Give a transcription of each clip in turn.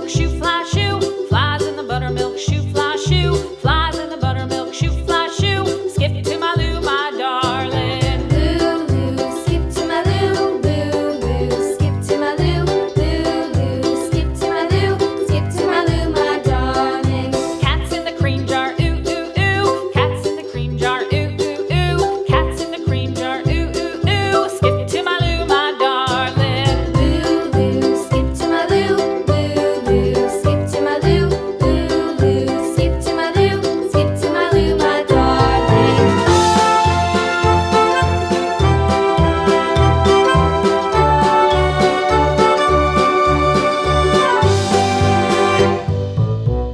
buttermilk shoe, fly shoe. Flies in the buttermilk shoe, fly shoe. Flies in the buttermilk shoe, fly shoe. Skip to my Lou, my darling. Lou, skip to my Lou, Lou, skip to my Lou, Lou, skip to my Lou, skip to my Lou, my darling. Cats in the cream jar, ooh, ooh, ooh. Cats in the cream jar, ooh, ooh, ooh. Cats in the cream jar, ooh, ooh, ooh. Skip to my Lou, my darling. Lou, skip to my Lou, Lou, skip to my Lou, Lou, skip to my Lou, skip to my Lou, my darling.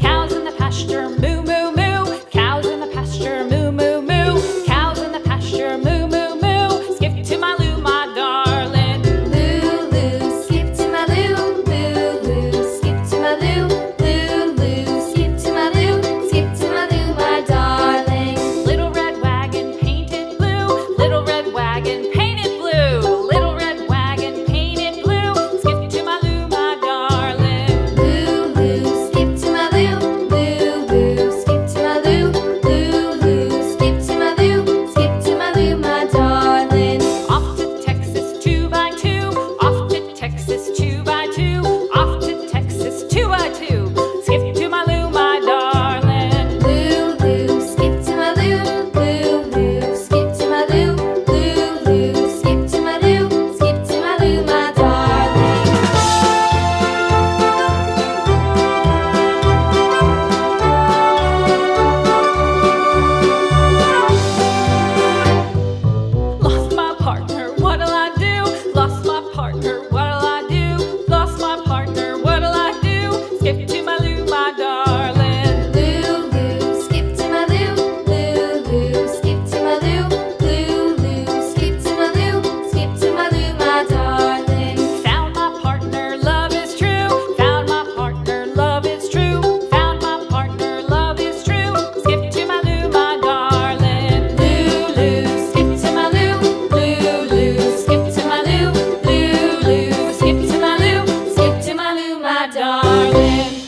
Cows in the pasture, moo, moo, moo. Cows in the pasture, moo, moo, moo. Cows in the pasture, moo, moo, moo. Skip to my Lou, my darling. Lou, skip to my Lou, Lou, skip to my Lou, Lou, skip to my Lou, skip to my Lou, my darling. Little red wagon painted blue. Little red wagon painted blue. Little red wagon painted blue. Skip to my Lou, my darling. Lou, skip to my Lou, Lou, skip to my Lou, Lou, skip to my Lou, skip to my Lou, my darling. Off to Texas 2x2. Off to Texas 2x2. Off to Texas 2x2. Skip to my Lou, my darling. Lou, skip to my Lou, Lou, skip to my Lou, Lou, skip to my Lou, skip to my Lou, my darling. Lost my partner, what'll I do? Lost my partner, what'll I do? Lost my partner, what'll I do? Skip to my Lou, my darling. Lou, skip to my Lou, Lou, skip to my Lou, Lou, skip to my Lou, skip to my Lou, my darling. Found my partner, love is true. Found my partner, love is true. Found my partner, love is true. Skip to my Lou, my darling. Lou, skip to my Lou, Lou, skip to my Lou, Lou, skip to my Lou, skip to my Lou, my darling.